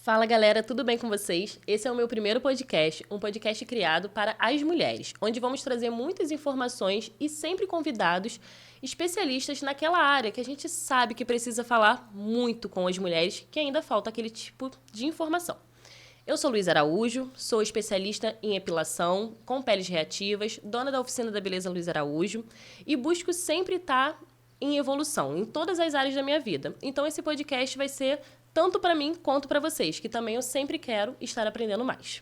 Fala galera, tudo bem com vocês? Esse é o meu primeiro podcast, um podcast criado para as mulheres, onde vamos trazer muitas informações e sempre convidados especialistas naquela área que a gente sabe que precisa falar muito com as mulheres, que ainda falta aquele tipo de informação. Eu sou Luísa Araújo, sou especialista em epilação, com peles reativas, dona da oficina da beleza Luísa Araújo e busco sempre estar em evolução em todas as áreas da minha vida. Então esse podcast vai ser tanto para mim quanto para vocês, que também eu sempre quero estar aprendendo mais.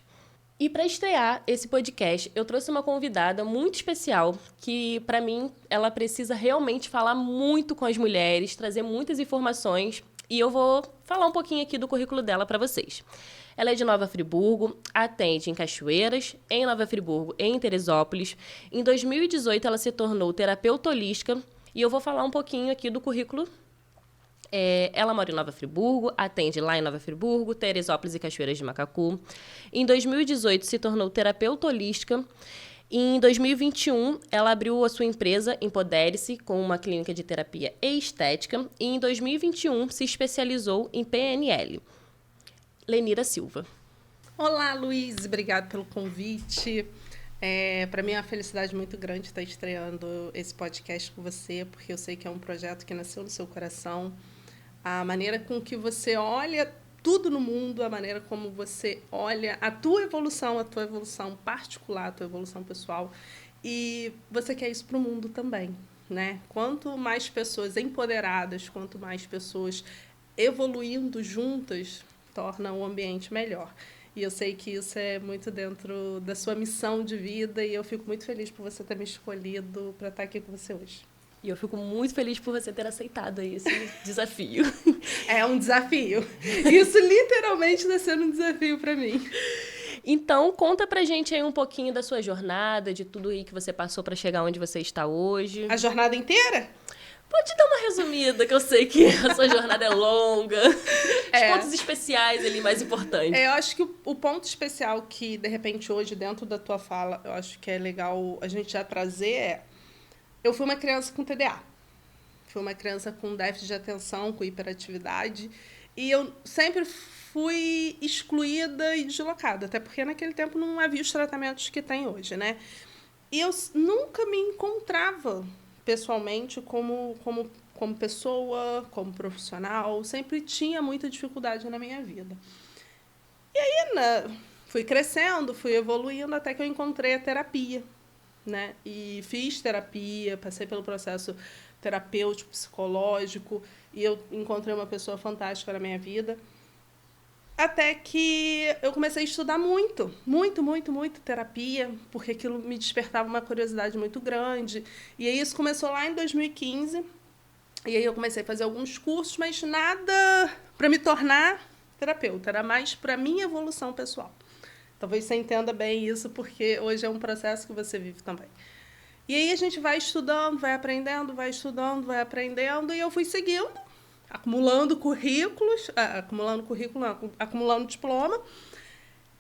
E para estrear esse podcast, eu trouxe uma convidada muito especial, que para mim ela precisa realmente falar muito com as mulheres, trazer muitas informações, e eu vou falar um pouquinho aqui do currículo dela para vocês. Ela é de Nova Friburgo, atende em Cachoeiras, em Nova Friburgo e em Teresópolis. Em 2018 ela se tornou terapeuta holística, e eu vou falar um pouquinho aqui do currículo. Ela mora em Nova Friburgo, atende lá em Nova Friburgo, Teresópolis e Cachoeiras de Macacu. Em 2018, se tornou terapeuta holística. Em 2021, ela abriu a sua empresa Empodere-se, com uma clínica de terapia e estética. E em 2021, se especializou em PNL. Lenira Silva. Olá, Luiz. Obrigada pelo convite. Para mim é uma felicidade muito grande estar estreando esse podcast com você, porque eu sei que é um projeto que nasceu no seu coração. A maneira com que você olha tudo no mundo, a maneira como você olha a tua evolução particular, a tua evolução pessoal. E você quer isso para o mundo também, né? Quanto mais pessoas empoderadas, quanto mais pessoas evoluindo juntas, torna o ambiente melhor. E eu sei que isso é muito dentro da sua missão de vida e eu fico muito feliz por você ter me escolhido para estar aqui com você hoje. E eu fico muito feliz por você ter aceitado esse desafio. É um desafio. Isso literalmente está sendo um desafio para mim. Então, conta pra gente aí um pouquinho da sua jornada, de tudo aí que você passou para chegar onde você está hoje. A jornada inteira? Pode dar uma resumida, que eu sei que a sua jornada é longa. Os pontos especiais ali mais importantes. Eu acho que o ponto especial que, de repente, hoje, dentro da tua fala, eu acho que é legal a gente já trazer eu fui uma criança com TDA. Fui uma criança com déficit de atenção, com hiperatividade. E eu sempre fui excluída e deslocada, até porque naquele tempo não havia os tratamentos que tem hoje, né? E eu nunca me encontrava pessoalmente como pessoa, como profissional. Sempre tinha muita dificuldade na minha vida. E aí, fui crescendo, fui evoluindo, até que eu encontrei a terapia, né? E fiz terapia, passei pelo processo terapêutico, psicológico, e eu encontrei uma pessoa fantástica na minha vida. Até que eu comecei a estudar muito terapia, porque aquilo me despertava uma curiosidade muito grande. E aí isso começou lá em 2015. E aí eu comecei a fazer alguns cursos, mas nada para me tornar terapeuta, era mais para minha evolução pessoal. Talvez você entenda bem isso, porque hoje é um processo que você vive também. E aí a gente vai estudando, vai aprendendo, vai estudando, vai aprendendo, e eu fui seguindo, acumulando currículos, acumulando diploma,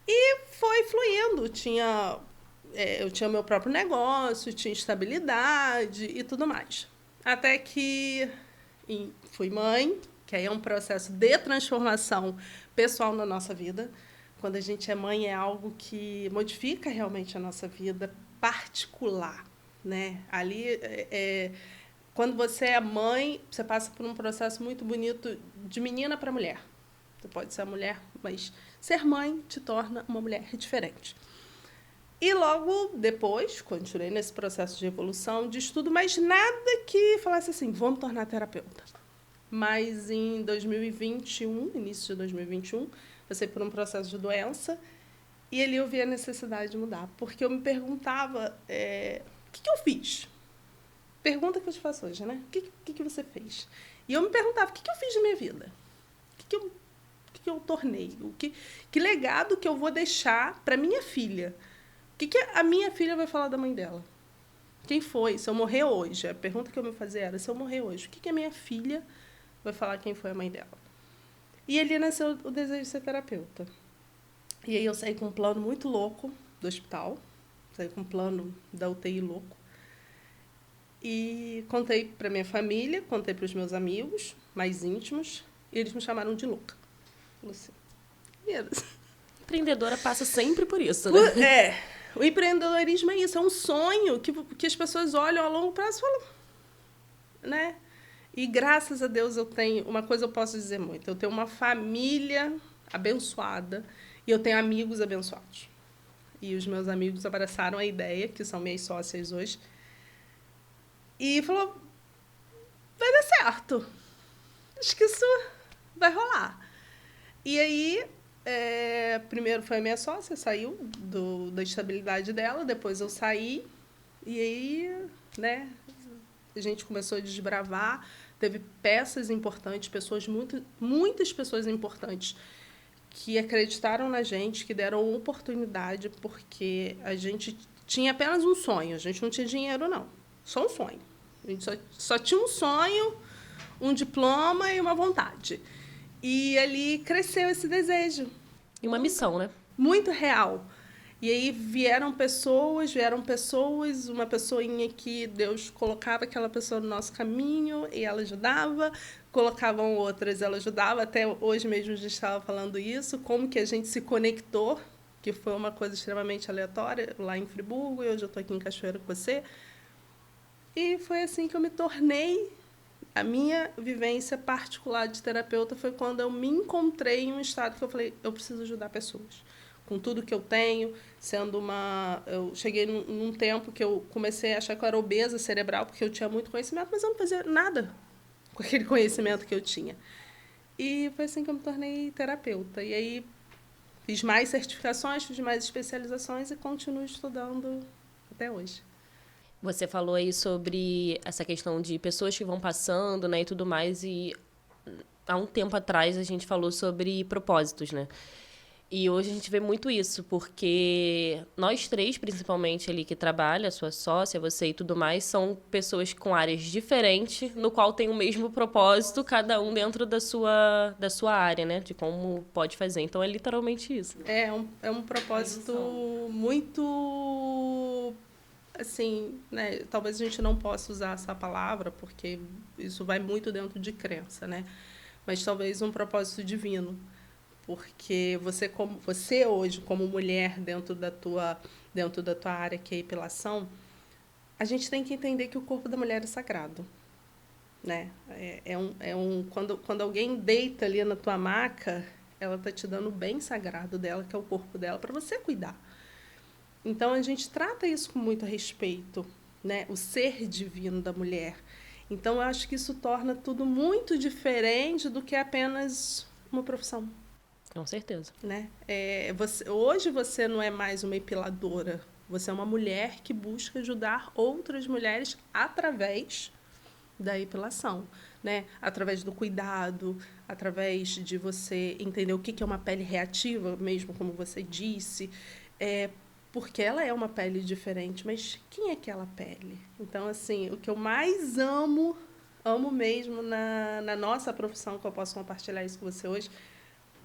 e foi fluindo. Eu tinha meu próprio negócio, tinha estabilidade e tudo mais. Até que fui mãe, que aí é um processo de transformação pessoal na nossa vida. Quando a gente é mãe, é algo que modifica realmente a nossa vida particular, né? Ali, quando você é mãe, você passa por um processo muito bonito de menina para mulher. Você pode ser mulher, mas ser mãe te torna uma mulher diferente. E logo depois, continuei nesse processo de evolução, de estudo, mas nada que falasse assim, vou me tornar terapeuta. Mas em 2021, início de 2021, passei por um processo de doença e ali eu vi a necessidade de mudar. Porque eu me perguntava, o que eu fiz? Pergunta que eu te faço hoje, né? O que você fez? E eu me perguntava, o que eu fiz de minha vida? O que eu tornei? Que legado que eu vou deixar para minha filha? O que a minha filha vai falar da mãe dela? Quem foi? Se eu morrer hoje, a pergunta que eu me fazia era, se eu morrer hoje, o que a minha filha vai falar quem foi a mãe dela? E ali nasceu o desejo de ser terapeuta. E aí eu saí com um plano muito louco do hospital, saí com um plano da UTI louco. E contei para minha família, contei para os meus amigos mais íntimos, e eles me chamaram de louca. Falei assim, Meninas. Empreendedora passa sempre por isso, né? O empreendedorismo é isso, é um sonho que as pessoas olham a longo prazo e falam, né? E graças a Deus eu tenho, uma coisa eu posso dizer muito, eu tenho uma família abençoada e eu tenho amigos abençoados. E os meus amigos abraçaram a ideia, que são minhas sócias hoje, e falou, vai dar certo, acho que isso vai rolar. E aí, primeiro foi a minha sócia, saiu da estabilidade dela, depois eu saí, e aí, né, a gente começou a desbravar, teve peças importantes, muitas pessoas importantes que acreditaram na gente, que deram oportunidade, porque a gente tinha apenas um sonho, a gente não tinha dinheiro, não, só um sonho. A gente só tinha um sonho, um diploma e uma vontade. E ali cresceu esse desejo. E uma missão, né? Muito real. E aí vieram pessoas, uma pessoinha que Deus colocava aquela pessoa no nosso caminho e ela ajudava, colocavam outras, ela ajudava. Até hoje mesmo a gente estava falando isso, como que a gente se conectou, que foi uma coisa extremamente aleatória, lá em Friburgo, e hoje eu estou aqui em Cachoeira com você. E foi assim que eu me tornei. A minha vivência particular de terapeuta foi quando eu me encontrei em um estado que eu falei, eu preciso ajudar pessoas. Com tudo que eu tenho, eu cheguei num tempo que eu comecei a achar que eu era obesa cerebral, porque eu tinha muito conhecimento, mas eu não fazia nada com aquele conhecimento que eu tinha. E foi assim que eu me tornei terapeuta. E aí fiz mais certificações, fiz mais especializações e continuo estudando até hoje. Você falou aí sobre essa questão de pessoas que vão passando, né, e tudo mais, e há um tempo atrás a gente falou sobre propósitos, né? E hoje a gente vê muito isso, porque nós três, principalmente ali que trabalha, a sua sócia, você e tudo mais, são pessoas com áreas diferentes, no qual tem o mesmo propósito, cada um dentro da sua área, né? De como pode fazer. Então, é literalmente isso. É um propósito muito... Assim, né? Talvez a gente não possa usar essa palavra, porque isso vai muito dentro de crença, né? Mas talvez um propósito divino. Porque você hoje, como mulher, dentro da tua área, que é a epilação, a gente tem que entender que o corpo da mulher é sagrado. Né? Quando alguém deita ali na tua maca, ela está te dando o bem sagrado dela, que é o corpo dela, para você cuidar. Então, a gente trata isso com muito respeito, né? O ser divino da mulher. Então, eu acho que isso torna tudo muito diferente do que apenas uma profissão. Com certeza. Né? Hoje você não é mais uma epiladora, você é uma mulher que busca ajudar outras mulheres através da epilação, né? Através do cuidado, através de você entender o que é uma pele reativa, mesmo como você disse, porque ela é uma pele diferente, mas quem é aquela pele? Então, assim, o que eu mais amo mesmo na nossa profissão, que eu posso compartilhar isso com você hoje,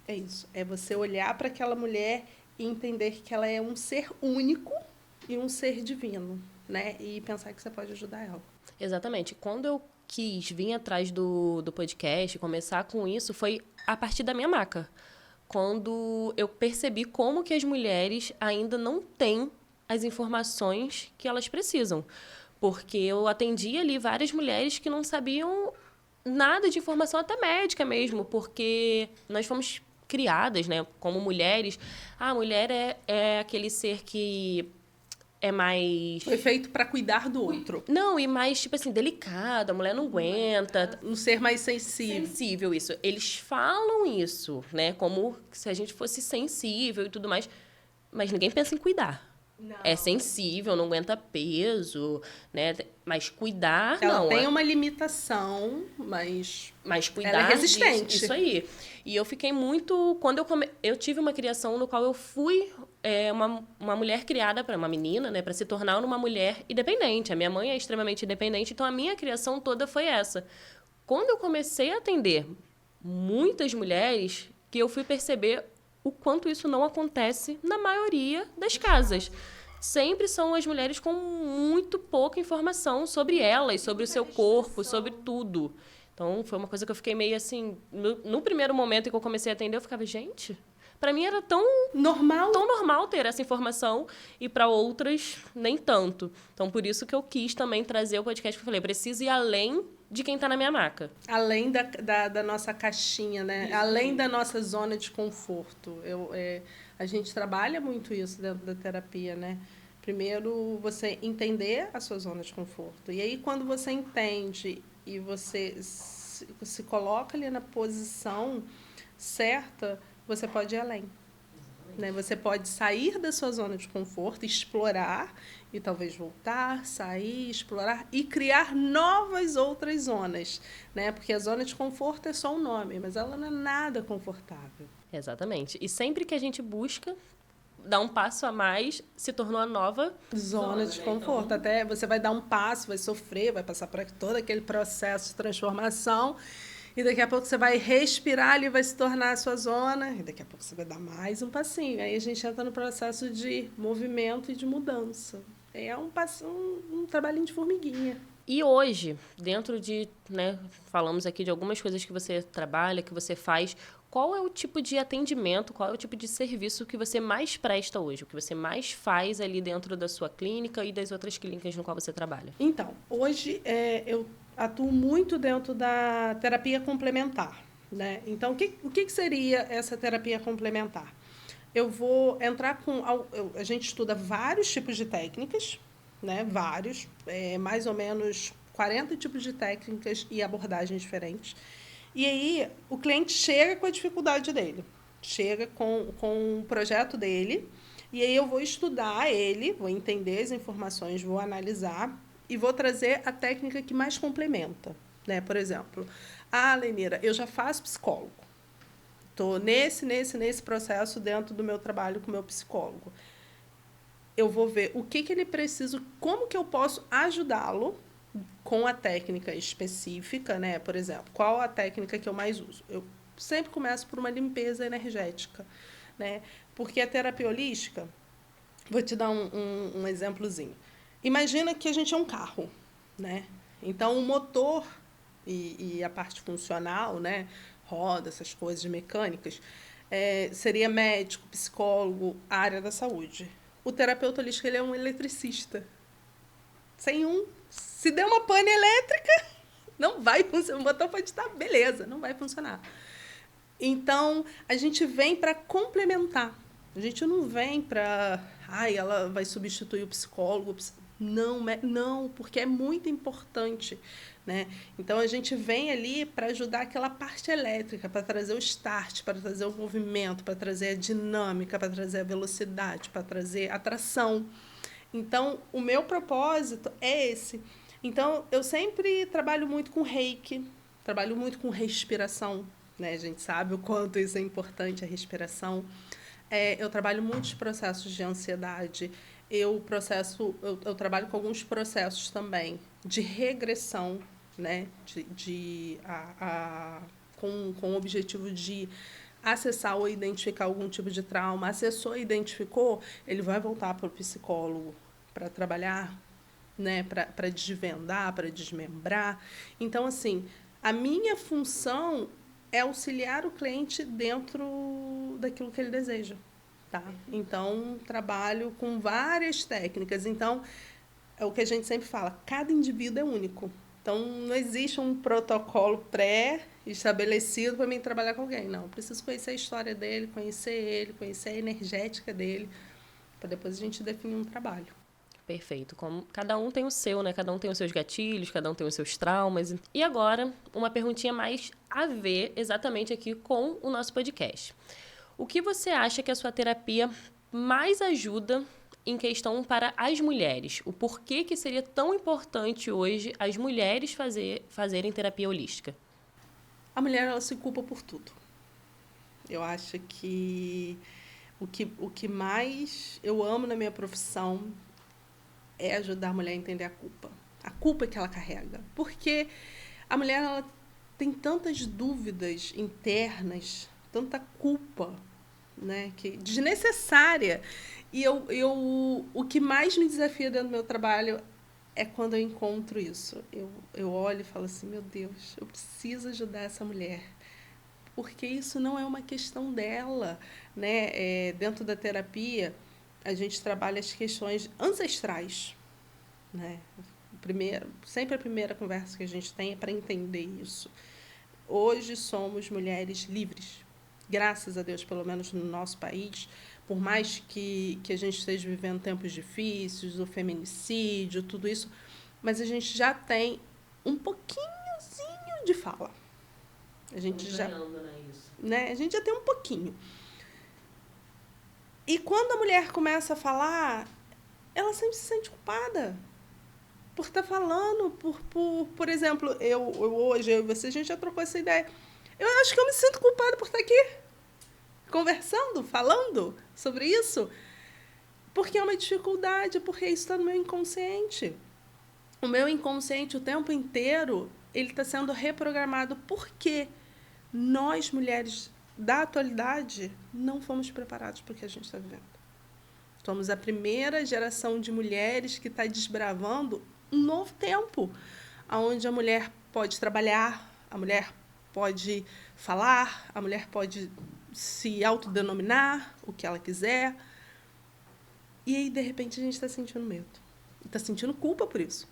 é isso, é você olhar para aquela mulher e entender que ela é um ser único e um ser divino, né? E pensar que você pode ajudar ela. Exatamente. Quando eu quis vir atrás do podcast, começar com isso, foi a partir da minha maca. Quando eu percebi como que as mulheres ainda não têm as informações que elas precisam. Porque eu atendi ali várias mulheres que não sabiam nada de informação, até médica mesmo, porque nós fomos criadas, né, como mulheres. A mulher é aquele ser que é mais... Foi feito para cuidar do outro. Não, e mais, tipo assim, delicada, a mulher não aguenta. Um ser mais sensível. Sensível, isso. Eles falam isso, né, como se a gente fosse sensível e tudo mais, mas ninguém pensa em cuidar. Não. É sensível, não aguenta peso, né? Mas cuidar, ela não. Ela tem uma limitação, mas cuidar ela é resistente. Isso aí. E eu fiquei muito... Quando eu tive uma criação no qual eu fui uma mulher criada para uma menina, né? Para se tornar uma mulher independente. A minha mãe é extremamente independente, então a minha criação toda foi essa. Quando eu comecei a atender muitas mulheres, que eu fui perceber o quanto isso não acontece na maioria das casas. Sempre são as mulheres com muito pouca informação sobre elas, sobre o seu corpo, sobre tudo. Então, foi uma coisa que eu fiquei meio assim... No primeiro momento em que eu comecei a atender, eu ficava, gente, Para mim era tão normal ter essa informação e para outras nem tanto. Então, por isso que eu quis também trazer o podcast que eu falei, preciso ir além de quem está na minha maca. Além da nossa caixinha, né? Isso. Além da nossa zona de conforto. A gente trabalha muito isso dentro da terapia, né? Primeiro, você entender a sua zona de conforto. E aí, quando você entende e você se coloca ali na posição certa, você pode ir além. Né? Você pode sair da sua zona de conforto, explorar e talvez voltar, sair, explorar e criar novas outras zonas. Né? Porque a zona de conforto é só um nome, mas ela não é nada confortável. Exatamente. E sempre que a gente busca dar um passo a mais, se tornou a nova zona de conforto. Então, até você vai dar um passo, vai sofrer, vai passar por todo aquele processo de transformação. E daqui a pouco você vai respirar ali, vai se tornar a sua zona. E daqui a pouco você vai dar mais um passinho. Aí a gente entra no processo de movimento e de mudança. É um trabalhinho de formiguinha. E hoje, dentro de, né, falamos aqui de algumas coisas que você trabalha, que você faz, qual é o tipo de atendimento, qual é o tipo de serviço que você mais presta hoje, o que você mais faz ali dentro da sua clínica e das outras clínicas no qual você trabalha? Então, hoje eu atuo muito dentro da terapia complementar, né? Então, o que seria essa terapia complementar? Eu vou entrar a gente estuda vários tipos de técnicas, né? Vários, mais ou menos 40 tipos de técnicas e abordagens diferentes. E aí, o cliente chega com a dificuldade dele, chega com o projeto dele, e aí eu vou estudar ele, vou entender as informações, vou analisar e vou trazer a técnica que mais complementa. Né? Por exemplo, Lenira, eu já faço psicólogo. Estou nesse processo dentro do meu trabalho com o meu psicólogo. Eu vou ver o que ele precisa, como que eu posso ajudá-lo com a técnica específica, né? Por exemplo, qual a técnica que eu mais uso? Eu sempre começo por uma limpeza energética, né? Porque a terapia holística, vou te dar um exemplozinho. Imagina que a gente é um carro, né? Então, o motor e a parte funcional, né? Roda, essas coisas mecânicas, seria médico, psicólogo, área da saúde. O terapeuta holístico, ele é um eletricista. Se der uma pane elétrica, não vai funcionar. O motor pode estar, beleza, não vai funcionar. Então, a gente vem para complementar. A gente não vem para... ela vai substituir o psicólogo. Não, porque é muito importante. Né? Então, a gente vem ali para ajudar aquela parte elétrica, para trazer o start, para trazer o movimento, para trazer a dinâmica, para trazer a velocidade, para trazer a tração. Então, o meu propósito é esse. Então, eu sempre trabalho muito com reiki, trabalho muito com respiração, né? A gente sabe o quanto isso é importante, a respiração. Eu trabalho muitos processos de ansiedade. Eu trabalho com alguns processos também de regressão, né? Com o objetivo de acessar ou identificar algum tipo de trauma. Acessou e identificou, ele vai voltar para o psicólogo para trabalhar, né? Para desvendar, para desmembrar. Então, assim, a minha função é auxiliar o cliente dentro daquilo que ele deseja. Tá? Então, trabalho com várias técnicas. Então, é o que a gente sempre fala, cada indivíduo é único. Então, não existe um protocolo pré-estabelecido para mim trabalhar com alguém. Não, eu preciso conhecer a história dele, conhecer a energética dele, para depois a gente definir um trabalho. Perfeito. Como cada um tem o seu, né? Cada um tem os seus gatilhos, cada um tem os seus traumas. E agora, uma perguntinha mais a ver exatamente aqui com o nosso podcast. O que você acha que a sua terapia mais ajuda em questão para as mulheres? O porquê que seria tão importante hoje as mulheres fazerem terapia holística? A mulher, ela se culpa por tudo. Eu acho que o que mais eu amo na minha profissão é ajudar a mulher a entender a culpa. A culpa que ela carrega. Porque a mulher, ela tem tantas dúvidas internas, tanta culpa, né, que desnecessária. E o que mais me desafia dentro do meu trabalho é quando eu encontro isso. Eu olho e falo assim, meu Deus, eu preciso ajudar essa mulher. porque isso não é uma questão dela, né? Dentro da terapia, a gente trabalha as questões ancestrais, né? Sempre a primeira conversa que a gente tem é para entender isso. Hoje somos mulheres livres, graças a Deus, pelo menos no nosso país, por mais que a gente esteja vivendo tempos difíceis, o feminicídio, tudo isso, mas a gente já tem um pouquinhozinho de fala. A gente já, né? A gente já tem um pouquinho. E quando a mulher começa a falar, ela sempre se sente culpada por estar falando, por exemplo, hoje, eu e você, a gente já trocou essa ideia. Eu acho que eu me sinto culpada por estar aqui, conversando, falando sobre isso, porque é uma dificuldade, porque isso está no meu inconsciente. O meu inconsciente, o tempo inteiro, ele está sendo reprogramado porque nós, mulheres da atualidade, não fomos preparados para o que a gente está vivendo. Somos a primeira geração de mulheres que está desbravando um novo tempo, onde a mulher pode trabalhar, a mulher pode falar, a mulher pode se autodenominar o que ela quiser. E aí, de repente, a gente está sentindo medo. Está sentindo culpa por isso.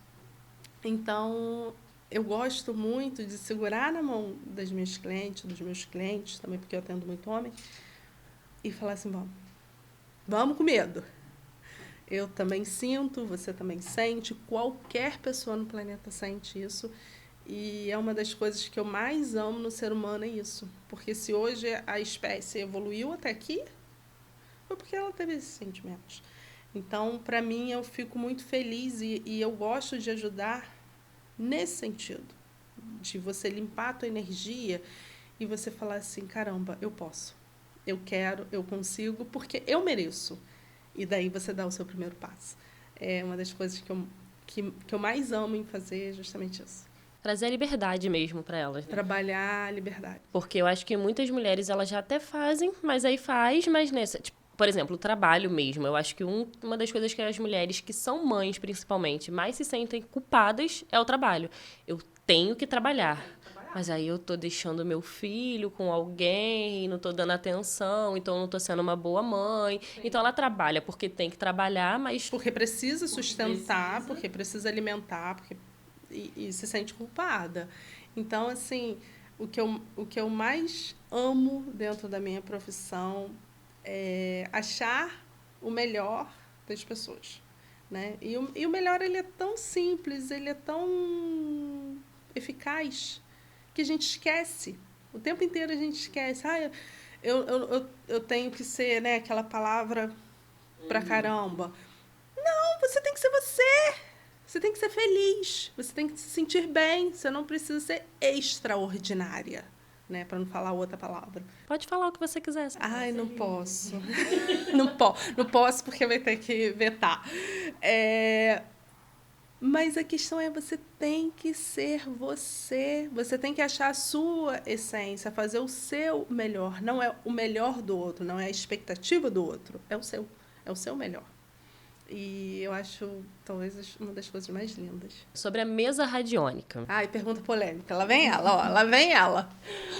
Então, eu gosto muito de segurar na mão das minhas clientes, dos meus clientes, também porque eu atendo muito homem, e falar assim, vamos com medo. Eu também sinto, você também sente, qualquer pessoa no planeta sente isso. E é uma das coisas que eu mais amo no ser humano, é isso. Porque se hoje a espécie evoluiu até aqui, foi porque ela teve esses sentimentos. Então, para mim, eu fico muito feliz e eu gosto de ajudar nesse sentido. De você limpar a tua energia e você falar assim, caramba, eu posso, eu quero, eu consigo, porque eu mereço. E daí você dá o seu primeiro passo. É uma das coisas que eu mais amo em fazer, é justamente isso. Trazer a liberdade mesmo para elas. Né? Trabalhar a liberdade. Porque eu acho que muitas mulheres, elas já até fazem, mas aí mas nessa... Tipo, por exemplo, o trabalho mesmo. Eu acho que uma das coisas que as mulheres que são mães, principalmente, mais se sentem culpadas é o trabalho. Eu tenho que trabalhar. Mas aí eu tô deixando meu filho com alguém, não tô dando atenção, então não tô sendo uma boa mãe. Sim. Então ela trabalha porque tem que trabalhar, mas... Porque precisa sustentar, porque precisa alimentar, e se sente culpada. Então, assim, o que eu mais amo dentro da minha profissão é achar o melhor das pessoas. Né? E o melhor, ele é tão simples, ele é tão eficaz, que a gente esquece. O tempo inteiro a gente esquece. Eu tenho que ser, né, aquela palavra pra caramba. Não, você tem que ser você. Você tem que ser feliz. Você tem que se sentir bem. Você não precisa ser extraordinária, né, para não falar outra palavra. Pode falar o que você quiser. Ai, não posso. Não posso porque vai ter que vetar. Mas a questão é, você tem que ser você. Você tem que achar a sua essência, fazer o seu melhor. Não é o melhor do outro, não é a expectativa do outro. É o seu melhor. E eu acho, talvez, uma das coisas mais lindas. Sobre a mesa radiônica. Ai, pergunta polêmica. Lá vem ela, ó. Lá vem ela.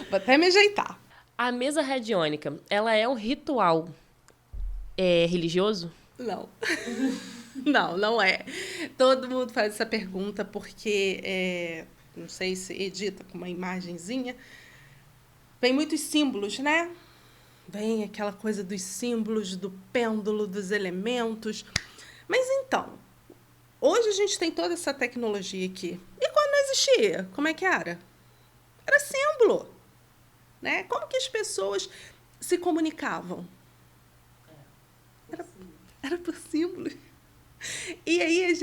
Vou até me ajeitar. A mesa radiônica, ela é um ritual religioso? Não. Não é. Todo mundo faz essa pergunta porque, não sei se edita com uma imagenzinha, vem muitos símbolos, né? Vem aquela coisa dos símbolos, do pêndulo, dos elementos. Mas então, hoje a gente tem toda essa tecnologia aqui. E quando não existia, como é que era? Era símbolo. Né? Como que as pessoas se comunicavam? Era por símbolos. E aí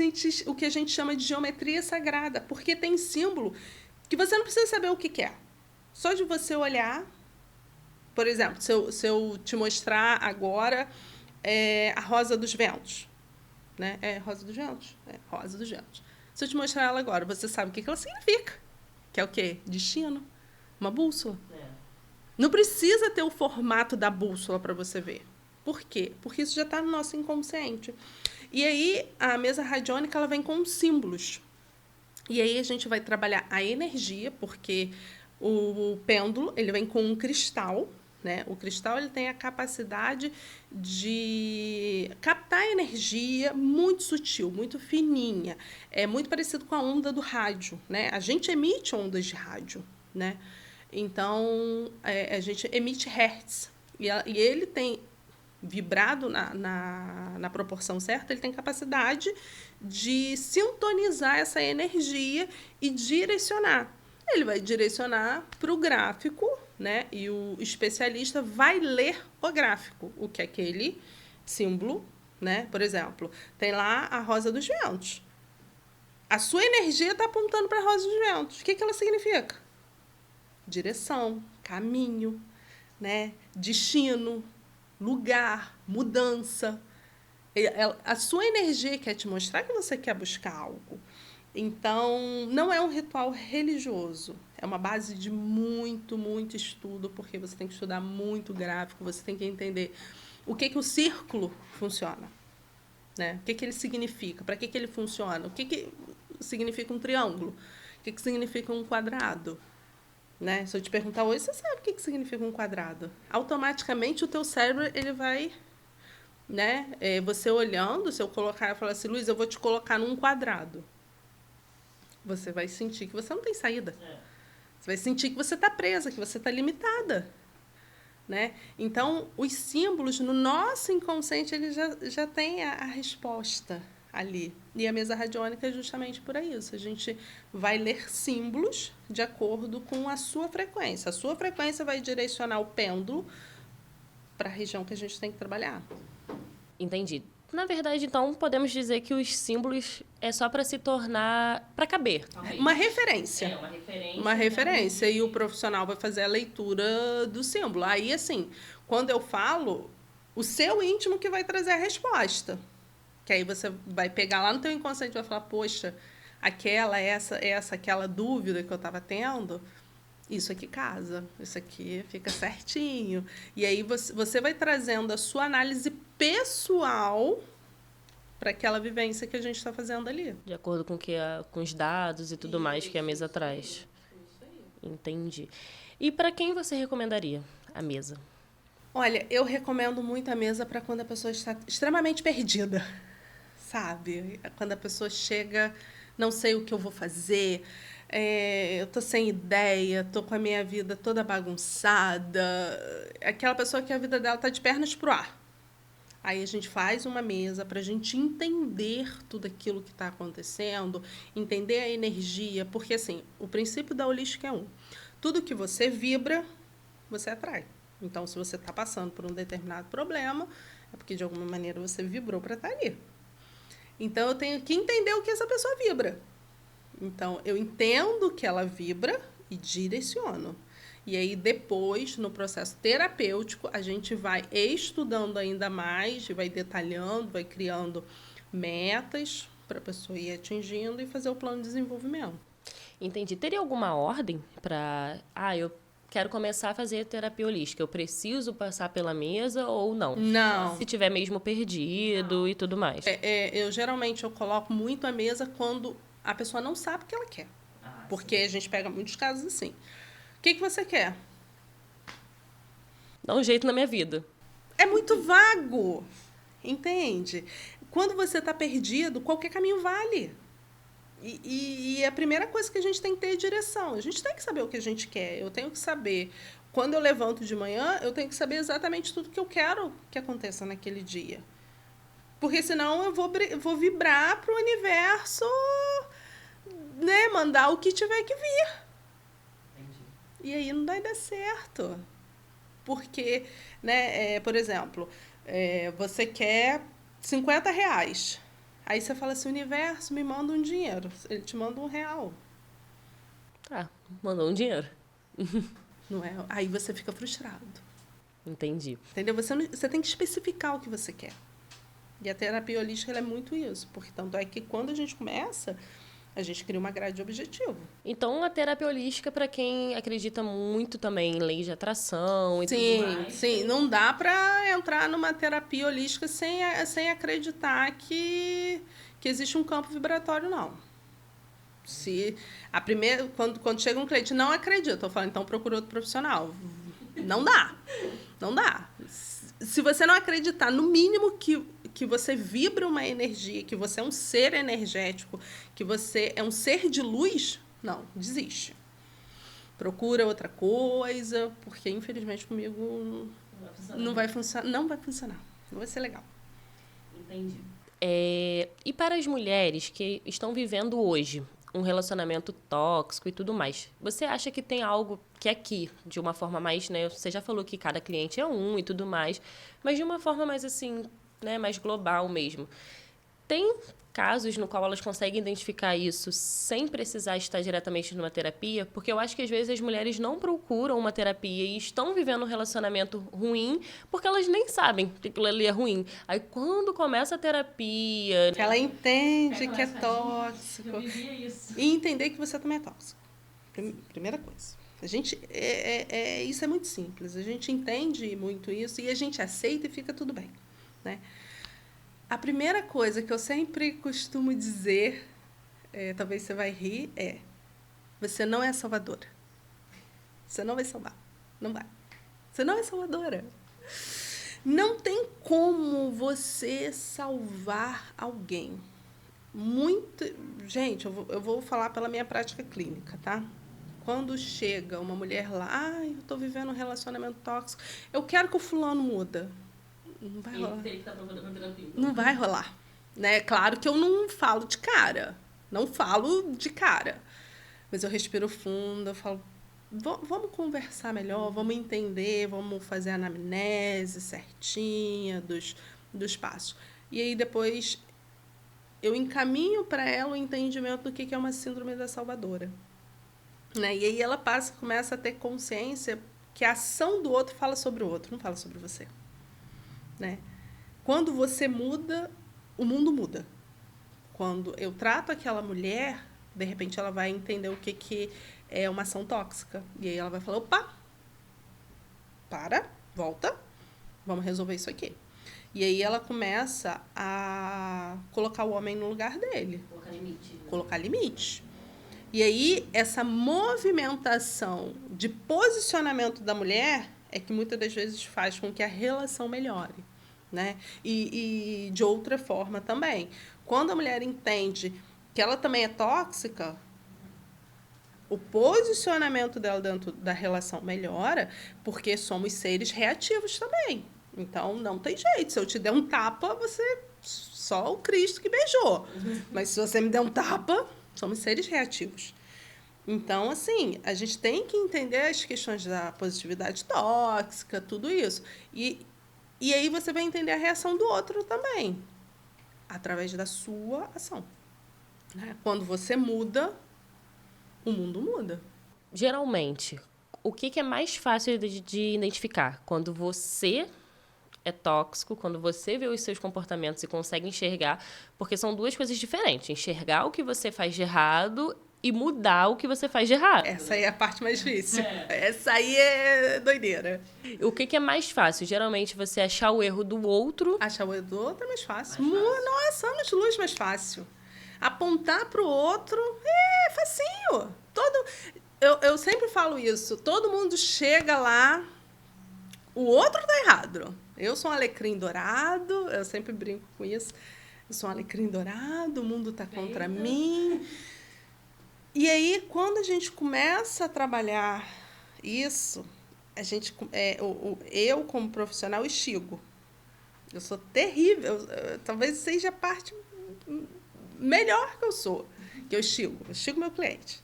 o que a gente chama de geometria sagrada, porque tem símbolo que você não precisa saber o que é. Só de você olhar, por exemplo, se eu te mostrar agora a rosa dos ventos, né? Rosa dos ventos? Rosa dos ventos. Se eu te mostrar ela agora, você sabe o que ela significa. Que é o quê? Destino. Uma bússola. Não precisa ter o formato da bússola para você ver. Por quê? Porque isso já está no nosso inconsciente. E aí, a mesa radiônica, ela vem com símbolos. E aí, a gente vai trabalhar a energia, porque O pêndulo, ele vem com um cristal, né? O cristal ele tem a capacidade de captar energia muito sutil, muito fininha. É muito parecido com a onda do rádio, né? A gente emite ondas de rádio, né? Então, a gente emite hertz. E ele tem vibrado na proporção certa, ele tem capacidade de sintonizar essa energia e direcionar. Ele vai direcionar para o gráfico, né? E o especialista vai ler o gráfico, o que é aquele símbolo, né? Por exemplo, tem lá a rosa dos ventos. A sua energia está apontando para a rosa dos ventos. O que ela significa? Direção, caminho, né? Destino, lugar, mudança. A sua energia quer te mostrar que você quer buscar algo. Então, não é um ritual religioso. É uma base de muito, muito estudo, porque você tem que estudar muito gráfico, você tem que entender o que o círculo funciona, né? O que ele significa, para que ele funciona, o que significa um triângulo, o que significa um quadrado. Né? Se eu te perguntar hoje, você sabe o que significa um quadrado. Automaticamente, o teu cérebro ele vai... Né? Você olhando, se eu colocar e falar assim, Luiz, eu vou te colocar num quadrado. Você vai sentir que você não tem saída. Você vai sentir que você está presa, que você está limitada. Né? Então, os símbolos no nosso inconsciente ele já tem a resposta ali. E a mesa radiônica é justamente por isso. A gente vai ler símbolos de acordo com a sua frequência. A sua frequência vai direcionar o pêndulo para a região que a gente tem que trabalhar. Entendi. Na verdade, então, podemos dizer que os símbolos é só para se tornar... para caber. Talvez. Uma referência. Uma referência. Uma referência. E o profissional vai fazer a leitura do símbolo. Aí, assim, quando eu falo, o seu íntimo que vai trazer a resposta. Que aí você vai pegar lá no teu inconsciente e vai falar, poxa, aquela dúvida que eu estava tendo, isso aqui casa, isso aqui fica certinho. E aí você vai trazendo a sua análise pessoal para aquela vivência que a gente está fazendo ali. De acordo com os dados e tudo mais que a mesa traz. Isso aí. Entendi. E para quem você recomendaria a mesa? Olha, eu recomendo muito a mesa para quando a pessoa está extremamente perdida, sabe? Quando a pessoa chega, não sei o que eu vou fazer, eu tô sem ideia, tô com a minha vida toda bagunçada. Aquela pessoa que a vida dela tá de pernas pro ar. Aí a gente faz uma mesa para a gente entender tudo aquilo que está acontecendo, entender a energia, porque assim, o princípio da holística é tudo que você vibra, você atrai. Então, se você está passando por um determinado problema, é porque de alguma maneira você vibrou para estar ali. Então, eu tenho que entender o que essa pessoa vibra. Então, eu entendo que ela vibra e direciono. E aí, depois, no processo terapêutico, a gente vai estudando ainda mais, vai detalhando, vai criando metas para a pessoa ir atingindo e fazer o plano de desenvolvimento. Entendi. Teria alguma ordem para... eu quero começar a fazer terapia holística. Eu preciso passar pela mesa ou não? Não. Se tiver mesmo perdido e tudo mais. Geralmente, eu coloco muito a mesa quando a pessoa não sabe o que ela quer. Porque sim. A gente pega muitos casos assim. O que você quer? Dá um jeito na minha vida. É muito vago, entende? Quando você está perdido, qualquer caminho vale. E a primeira coisa que a gente tem que ter é direção. A gente tem que saber o que a gente quer. Eu tenho que saber. Quando eu levanto de manhã, eu tenho que saber exatamente tudo que eu quero que aconteça naquele dia. Porque senão eu vou vibrar para o universo, né, mandar o que tiver que vir. E aí não vai dar certo. Porque, né, por exemplo, você quer R$50. Aí você fala assim, universo, me manda um dinheiro. Ele te manda R$1. Tá, mandou um dinheiro. Não é? Aí você fica frustrado. Entendi. Entendeu? Você tem que especificar o que você quer. E a terapia holística ela é muito isso. Porque tanto é que quando a gente começa... A gente cria uma grade de objetivo. Então, a terapia holística, para quem acredita muito também em lei de atração e tudo mais. Sim. Não dá para entrar numa terapia holística sem acreditar que existe um campo vibratório, não. Se quando chega um cliente, não acredita, eu falo, então procura outro profissional. Não dá. Não dá. Se você não acreditar, no mínimo que você vibra uma energia, que você é um ser energético, que você é um ser de luz, não, desiste. Procura outra coisa, porque infelizmente comigo não vai funcionar. Não vai funcionar. Não vai ser legal. Entendi. E para as mulheres que estão vivendo hoje um relacionamento tóxico e tudo mais, você acha que tem algo que aqui, de uma forma mais, né? Você já falou que cada cliente é um e tudo mais, mas de uma forma mais assim, né, mais global mesmo. Tem casos no qual elas conseguem identificar isso sem precisar estar diretamente numa terapia? Porque eu acho que às vezes as mulheres não procuram uma terapia e estão vivendo um relacionamento ruim porque elas nem sabem que aquilo ali é ruim. Aí quando começa a terapia... Ela entende que é tóxico. Eu vivia isso. E entender que você também é tóxico. Primeira coisa. A gente, isso é muito simples. A gente entende muito isso e a gente aceita e fica tudo bem, né? A primeira coisa que eu sempre costumo dizer, talvez você vai rir, você não é salvadora. Você não vai salvar. Não vai. Você não é salvadora. Não tem como você salvar alguém. Gente, eu vou falar pela minha prática clínica, tá? Quando chega uma mulher lá, eu estou vivendo um relacionamento tóxico, eu quero que o fulano muda. Não vai rolar. Não vai rolar. Né? Claro que eu não falo de cara. Não falo de cara. Mas eu respiro fundo, eu falo, vamos conversar melhor, vamos entender, vamos fazer a anamnese certinha dos passos. E aí depois eu encaminho para ela o entendimento do que é uma síndrome da salvadora. Né? E aí ela começa a ter consciência que a ação do outro fala sobre o outro, não fala sobre você. Né? Quando você muda, o mundo muda. Quando eu trato aquela mulher, de repente ela vai entender o que é uma ação tóxica. E aí ela vai falar, opa, volta, vamos resolver isso aqui. E aí ela começa a colocar o homem no lugar dele. Colocar limite. Né? Colocar limite. E aí, essa movimentação de posicionamento da mulher é que muitas das vezes faz com que a relação melhore. Né? E de outra forma também. Quando a mulher entende que ela também é tóxica, o posicionamento dela dentro da relação melhora, porque somos seres reativos também. Então, não tem jeito. Se eu te der um tapa, só o Cristo que beijou. Mas se você me der um tapa, somos seres reativos. Então, assim, a gente tem que entender as questões da positividade tóxica, tudo isso. E aí você vai entender a reação do outro também, através da sua ação. Né? Quando você muda, o mundo muda. Geralmente, o que é mais fácil de identificar? Quando você é tóxico, quando você vê os seus comportamentos e consegue enxergar, porque são duas coisas diferentes. Enxergar o que você faz de errado e mudar o que você faz de errado. Essa aí é a parte mais difícil. Essa aí é doideira. O que é mais fácil? Geralmente você achar o erro do outro. Achar o erro do outro é mais fácil. Nossa, anos-luz mais fácil. Apontar para o outro é facinho. Eu sempre falo isso. Todo mundo chega lá, o outro tá errado. Eu sou um alecrim dourado, eu sempre brinco com isso. Eu sou um alecrim dourado, o mundo tá contra mim. E aí, quando a gente começa a trabalhar isso, eu como profissional, estigo. Eu sou terrível. Talvez seja a parte melhor que eu sou, que eu estigo meu cliente.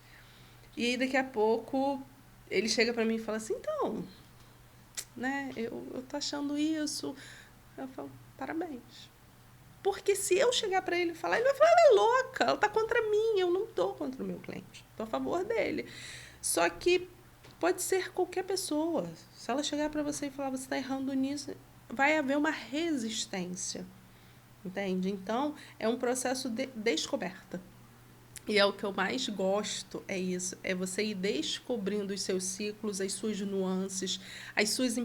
E aí, daqui a pouco, ele chega para mim e fala assim, então, né, eu tô achando isso. Eu falo, parabéns. Porque se eu chegar para ele e falar, ele vai falar, ela é louca, ela tá contra mim. Eu não tô contra o meu cliente, tô a favor dele. Só que pode ser qualquer pessoa. Se ela chegar para você e falar, você tá errando nisso, vai haver uma resistência. Entende? Então, é um processo de descoberta. E é o que eu mais gosto, é isso. É você ir descobrindo os seus ciclos, as suas nuances, as suas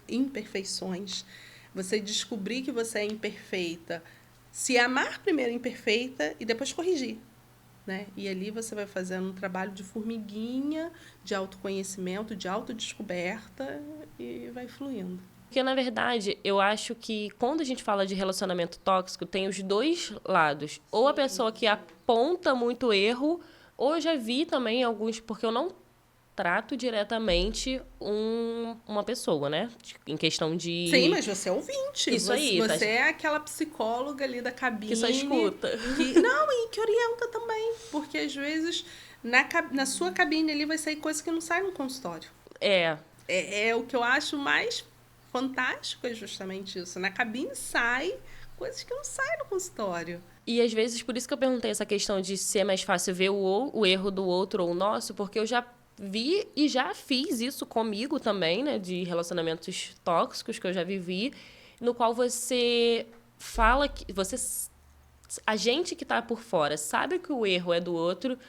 imperfeições. Você descobrir que você é imperfeita. Se amar primeiro imperfeita e depois corrigir. né? E ali você vai fazendo um trabalho de formiguinha, de autoconhecimento, de autodescoberta e vai fluindo. Porque, na verdade, eu acho que quando a gente fala de relacionamento tóxico, tem os dois lados. Ou a pessoa que aponta muito erro, ou eu já vi também alguns, porque eu não trato diretamente uma pessoa, né? Em questão de... Sim, mas você é ouvinte. Isso aí. Você é aquela psicóloga ali da cabine. Que só escuta. Não, e que orienta também. Porque, às vezes, na sua cabine ali vai sair coisa que não sai no consultório. É o que eu acho mais fantástico, é justamente isso. Na cabine sai coisas que não saem no consultório. E, às vezes, por isso que eu perguntei essa questão de se é mais fácil ver o erro do outro ou o nosso, porque eu já vi e já fiz isso comigo também, né? De relacionamentos tóxicos que eu já vivi, no qual você fala que... A gente que tá por fora sabe que o erro é do outro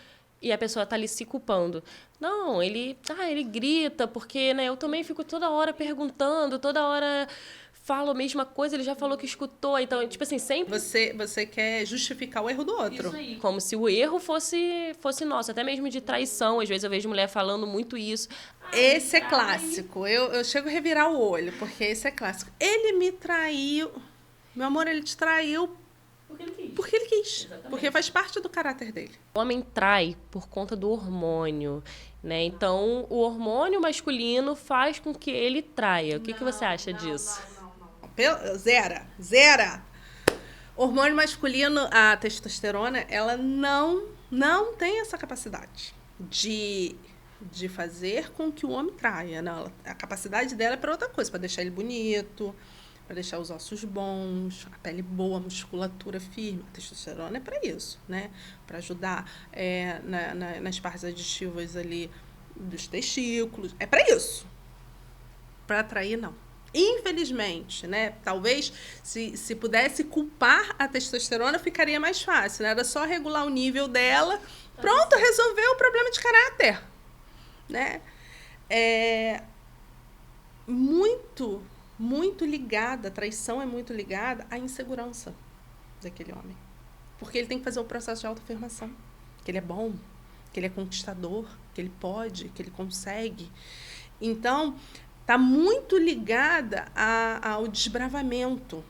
e a pessoa tá ali se culpando. Não, ele grita, porque, né, eu também fico toda hora perguntando, toda hora falo a mesma coisa, ele já falou que escutou. Então, tipo assim, sempre... Você quer justificar o erro do outro. Isso aí. Como se o erro fosse nosso, até mesmo de traição. Às vezes eu vejo mulher falando muito isso. Esse é clássico. Eu chego a revirar o olho, porque esse é clássico. Ele me traiu. Meu amor, ele te traiu porque ele quis. Exatamente. Porque faz parte do caráter dele. O homem trai por conta do hormônio, né? Então, o hormônio masculino faz com que ele traia. O que você acha disso? Não. Zera. Hormônio masculino, a testosterona, ela não tem essa capacidade de fazer com que o homem traia. Não, a capacidade dela é para outra coisa, para deixar ele bonito, para deixar os ossos bons, a pele boa, a musculatura firme. A testosterona é para isso, né? Para ajudar nas partes aditivas ali dos testículos. É para isso. Para atrair, não. Infelizmente, né? Talvez se pudesse culpar a testosterona, ficaria mais fácil, né? Era só regular o nível dela, pronto, resolveu o problema de caráter, né? Muito ligada, a traição é muito ligada à insegurança daquele homem. Porque ele tem que fazer o processo de autoafirmação, que ele é bom, que ele é conquistador, que ele pode, que ele consegue. Então, está muito ligada ao desbravamento,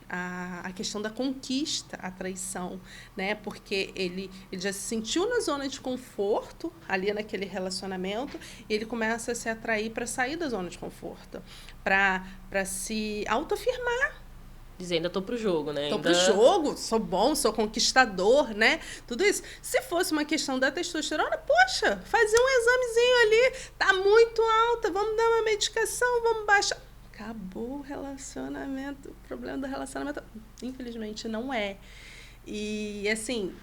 a questão da conquista, a traição, né? Porque ele já se sentiu na zona de conforto, ali naquele relacionamento, e ele começa a se atrair para sair da zona de conforto, para se autoafirmar. Dizer, ainda tô pro jogo, né? Tô pro jogo, sou bom, sou conquistador, né? Tudo isso. Se fosse uma questão da testosterona, poxa, fazer um examezinho ali, tá muito alta, vamos dar uma medicação, vamos baixar. Acabou o relacionamento. O problema do relacionamento, infelizmente, não é. E, assim,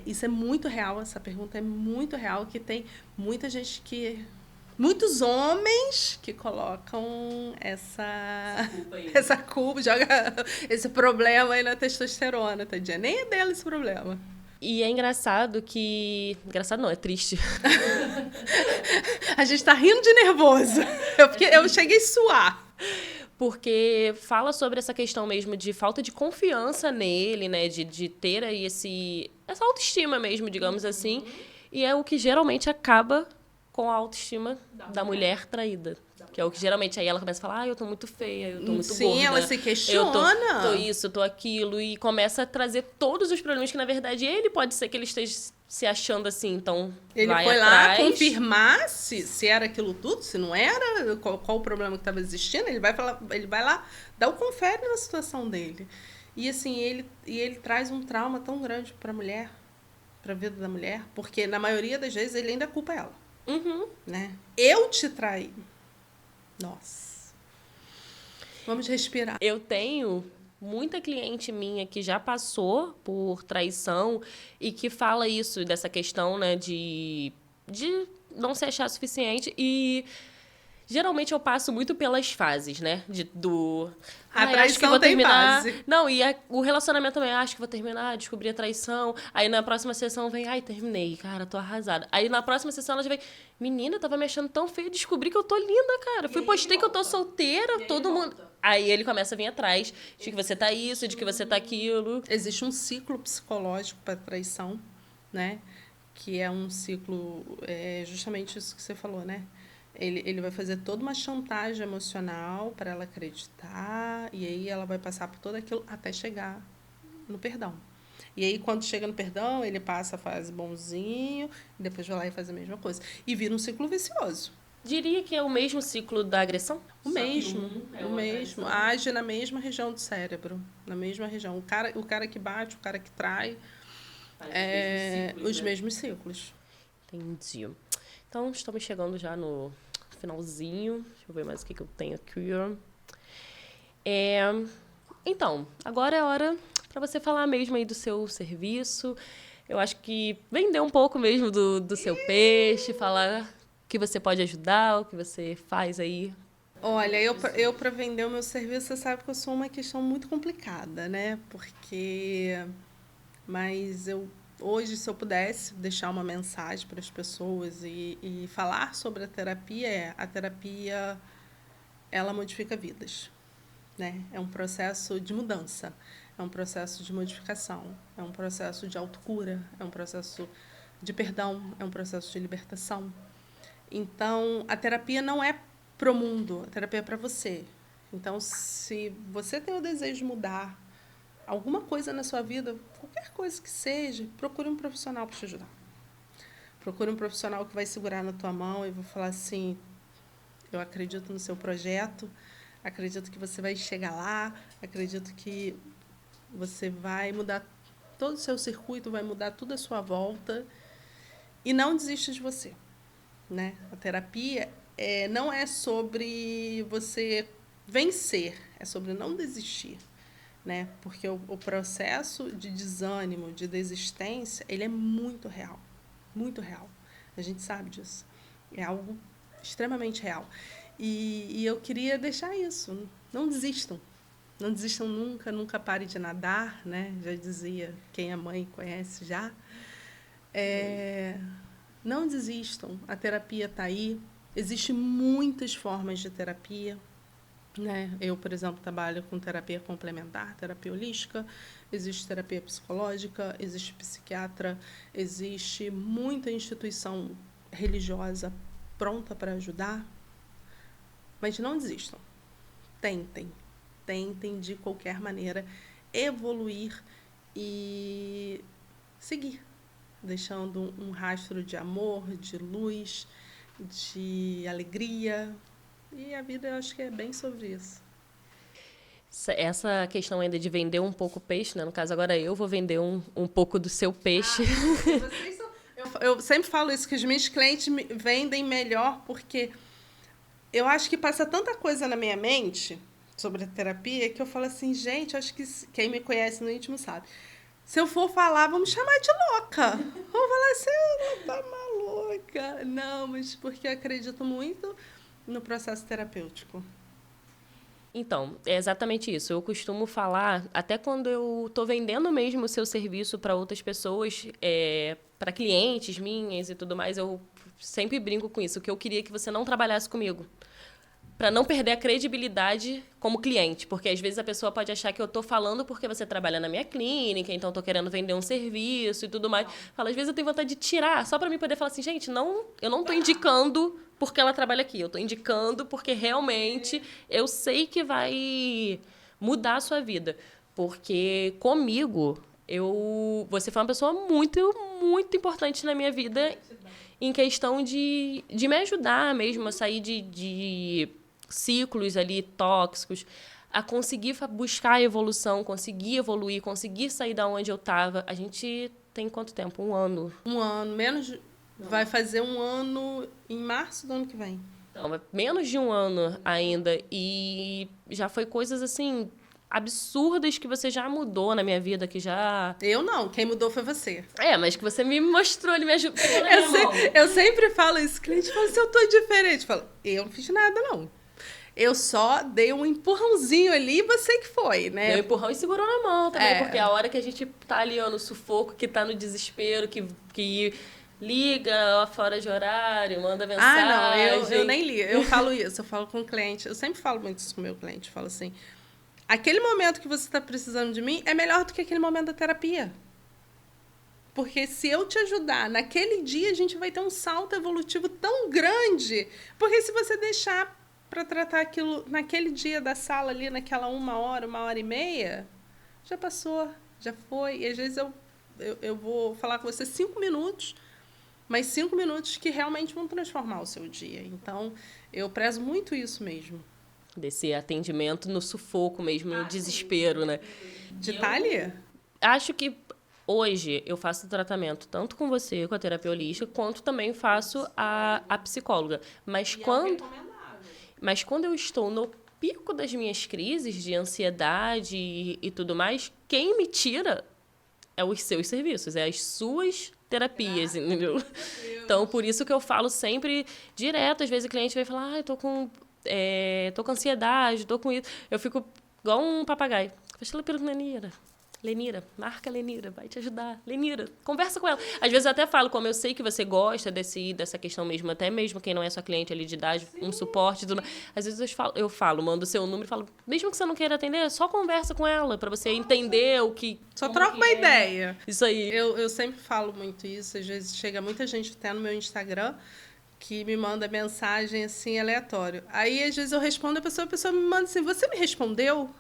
isso é muito real, essa pergunta é muito real, que tem muita gente muitos homens que colocam essa culpa, joga esse problema aí na testosterona, tadinha. Nem é dela esse problema. E é engraçado que... Engraçado não, é triste. A gente tá rindo de nervoso. Porque eu cheguei a suar. Porque fala sobre essa questão mesmo de falta de confiança nele, né? De ter aí essa autoestima mesmo, digamos assim. E é o que geralmente acaba com a autoestima da mulher traída. Que é o que geralmente aí ela começa a falar, eu tô muito feia, eu tô muito gorda. Sim, ela se questiona. Eu tô isso, eu tô aquilo. E começa a trazer todos os problemas que, na verdade, ele pode ser que ele esteja se achando assim, então ele vai foi atrás. Lá confirmar se era aquilo tudo, se não era, qual o problema que estava existindo. Ele vai lá dar o confere na situação dele. E assim, ele traz um trauma tão grande para a mulher, para a vida da mulher, porque na maioria das vezes ele ainda culpa ela. Uhum. Né? Eu te traí. Nossa. Vamos respirar. Eu tenho muita cliente minha que já passou por traição e que fala isso, dessa questão, né, de não se achar suficiente. E geralmente eu passo muito pelas fases, né? A traição acho que vou terminar. Tem fase. Não, e o relacionamento também, acho que vou terminar, descobri a traição. Aí na próxima sessão vem, terminei, cara, tô arrasada. Aí na próxima sessão ela já vem, menina, eu tava me achando tão feia, descobri que eu tô linda, cara. Postei que eu tô solteira, todo mundo... Aí ele começa a vir atrás de que você tá isso, de que você tá aquilo. Existe um ciclo psicológico para traição, né? Que é um ciclo, justamente isso que você falou, né? Ele vai fazer toda uma chantagem emocional para ela acreditar, e aí ela vai passar por tudo aquilo até chegar no perdão. E aí, quando chega no perdão, ele passa a fase bonzinho, depois vai lá e faz a mesma coisa. E vira um ciclo vicioso. Diria que é o mesmo ciclo da agressão? O mesmo, o mesmo. Age na mesma região do cérebro, na mesma região. O cara que bate, o cara que trai, os mesmos ciclos. Entendi. Então, estamos chegando já no finalzinho. Deixa eu ver mais o que eu tenho aqui. Então, agora é hora para você falar mesmo aí do seu serviço. Eu acho que vender um pouco mesmo do seu peixe, falar o que você pode ajudar, o que você faz aí. Olha, eu para vender o meu serviço, você sabe que eu sou uma questão muito complicada, né? Mas hoje, se eu pudesse deixar uma mensagem para as pessoas e falar sobre a terapia, ela modifica vidas, né? É um processo de mudança, é um processo de modificação, é um processo de autocura, é um processo de perdão, é um processo de libertação. Então, a terapia não é pro mundo, a terapia é para você. Então, se você tem o desejo de mudar alguma coisa na sua vida, qualquer coisa que seja, procure um profissional para te ajudar. Procure um profissional que vai segurar na tua mão e vai falar assim: eu acredito no seu projeto, acredito que você vai chegar lá, acredito que você vai mudar todo o seu circuito, vai mudar tudo à sua volta, e não desista de você, né? A terapia não é sobre você vencer, é sobre não desistir, né? Porque o processo de desânimo, de desistência, ele é muito real, muito real. A gente sabe disso. É algo extremamente real. E eu queria deixar isso. Não desistam. Não desistam nunca, nunca pare de nadar, né? Já dizia quem é mãe conhece já. Não desistam. A terapia está aí. Existem muitas formas de terapia, né? Eu, por exemplo, trabalho com terapia complementar, terapia holística, existe terapia psicológica, existe psiquiatra, existe muita instituição religiosa pronta para ajudar, mas não desistam. Tentem de qualquer maneira evoluir e seguir, deixando um rastro de amor, de luz, de alegria. E a vida, eu acho que é bem sobre isso. Essa questão ainda de vender um pouco peixe, né? No caso, agora eu vou vender um pouco do seu peixe. Eu sempre falo isso, que os meus clientes vendem melhor, porque eu acho que passa tanta coisa na minha mente sobre a terapia, que eu falo assim, gente, acho que quem me conhece no íntimo sabe. Se eu for falar, vamos chamar de louca. Vamos falar assim, não tá maluca. Não, mas porque eu acredito muito no processo terapêutico. Então, é exatamente isso. Eu costumo falar, até quando eu estou vendendo mesmo o seu serviço para outras pessoas, para clientes minhas e tudo mais, eu sempre brinco com isso, que eu queria que você não trabalhasse comigo, para não perder a credibilidade como cliente, porque às vezes a pessoa pode achar que eu tô falando porque você trabalha na minha clínica, então tô querendo vender um serviço e tudo mais. Fala, às vezes eu tenho vontade de tirar, só para mim poder falar assim, gente, não, eu não tô indicando porque ela trabalha aqui, eu tô indicando porque realmente eu sei que vai mudar a sua vida, porque comigo você foi uma pessoa muito, muito importante na minha vida em questão de me ajudar mesmo a sair de ciclos ali tóxicos, a conseguir buscar a evolução, conseguir evoluir, conseguir sair da onde eu estava. A gente tem quanto tempo? 1 ano? 1 ano, menos... Vai fazer 1 ano em março do ano que vem. Então, menos de 1 ano ainda. E já foi coisas assim absurdas que você já mudou na minha vida, que já... Eu não, quem mudou foi você. Mas que você me mostrou, ele me ajudou. Eu sempre falo isso, cliente fala assim, eu tô diferente. Eu falo, eu não fiz nada, não. Eu só dei um empurrãozinho ali e você que foi, né? Deu um empurrão e segurou na mão também, porque a hora que a gente tá ali ó, no sufoco, que tá no desespero, que liga fora de horário, manda mensagem... não, eu nem li. Eu falo isso, eu falo com o cliente. Eu sempre falo muito isso com o meu cliente. Eu falo assim, aquele momento que você está precisando de mim é melhor do que aquele momento da terapia. Porque se eu te ajudar, naquele dia a gente vai ter um salto evolutivo tão grande. Porque se você deixar para tratar aquilo naquele dia da sala ali, naquela 1 hora, 1 hora e meia, já passou, já foi. E às vezes eu vou falar com você 5 minutos, mas 5 minutos que realmente vão transformar o seu dia. Então, eu prezo muito isso mesmo. Desse atendimento no sufoco mesmo, no desespero, né? De estar ali. Acho que hoje eu faço tratamento tanto com você, com a terapia holística, quanto também faço a psicóloga. Mas quando eu estou no pico das minhas crises de ansiedade e tudo mais, quem me tira é os seus serviços, é as suas terapias, entendeu? Então, por isso que eu falo sempre direto. Às vezes o cliente vai falar, tô com ansiedade, tô com isso. Eu fico igual um papagaio. Faz pelo Lenira, marca a Lenira, vai te ajudar. Lenira, conversa com ela. Às vezes eu até falo, como eu sei que você gosta dessa questão mesmo, até mesmo quem não é sua cliente ali de idade, um suporte. Às vezes eu falo, mando o seu número e falo, mesmo que você não queira atender, só conversa com ela, pra você entender o que... Só troca uma ideia. Isso aí. Eu sempre falo muito isso. Às vezes chega muita gente até no meu Instagram que me manda mensagem assim, aleatório. Aí, às vezes, eu respondo, a pessoa me manda assim, você me respondeu?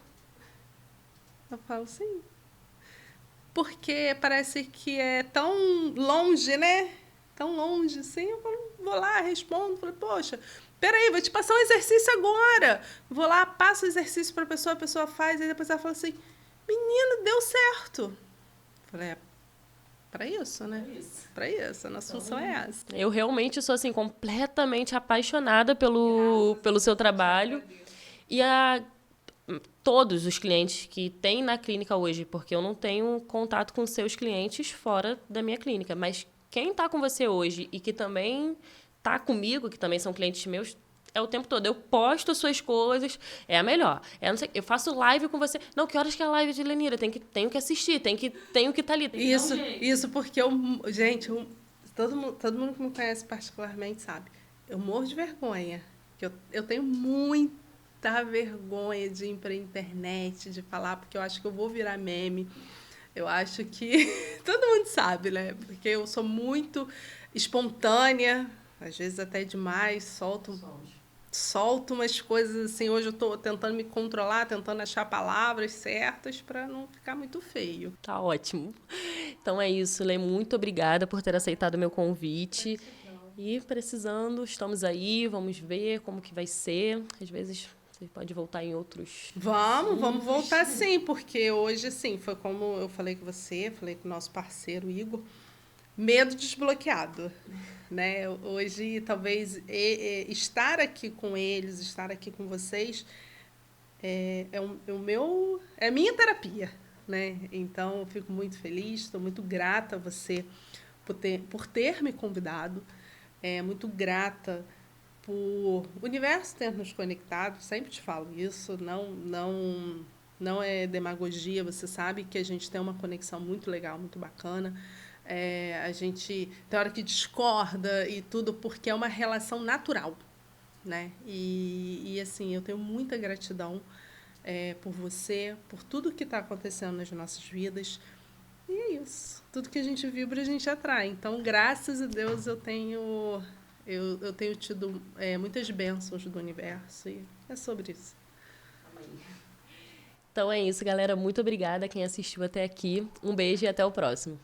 Eu falo, sim. Porque parece que é tão longe, né? Tão longe, assim. Eu falo, vou lá, respondo. Falo, poxa, peraí, vou te passar um exercício agora. Vou lá, passo o exercício para a pessoa faz, e depois ela fala assim, menino, deu certo. Eu falei, para isso, né? Para isso, a nossa função é essa. Eu realmente sou, assim, completamente apaixonada pelo seu trabalho. E todos os clientes que tem na clínica hoje, porque eu não tenho contato com seus clientes fora da minha clínica, mas quem está com você hoje e que também está comigo, que também são clientes meus, é o tempo todo. Eu posto suas coisas, é a melhor. Eu faço live com você. Não, que horas que é a live de Lenira? Tenho que assistir, tenho que estar ali. Isso porque todo mundo que me conhece particularmente sabe. Eu morro de vergonha. Eu tenho muita vergonha de ir para a internet, de falar, porque eu acho que eu vou virar meme. Eu acho que todo mundo sabe, né? Porque eu sou muito espontânea, às vezes até demais, solto umas coisas assim. Hoje eu estou tentando me controlar, tentando achar palavras certas para não ficar muito feio. Tá ótimo. Então é isso, Lê. Muito obrigada por ter aceitado o meu convite. E precisando, estamos aí, vamos ver como que vai ser. Às vezes você pode voltar em outros... Vamos voltar sim, porque hoje, sim, foi como eu falei com você, falei com o nosso parceiro Igor, medo desbloqueado, né? Hoje, talvez, estar aqui com eles, estar aqui com vocês, é a minha terapia, né? Então, eu fico muito feliz, estou muito grata a você por ter me convidado, muito grata por o universo ter nos conectado, sempre te falo isso, não é demagogia, você sabe que a gente tem uma conexão muito legal, muito bacana. A gente tem hora que discorda e tudo, porque é uma relação natural, né? E assim, eu tenho muita gratidão por você, por tudo que está acontecendo nas nossas vidas. E é isso. Tudo que a gente vibra, a gente atrai. Então, graças a Deus, eu tenho tido muitas bênçãos do universo. E é sobre isso. Então é isso, galera. Muito obrigada a quem assistiu até aqui. Um beijo e até o próximo.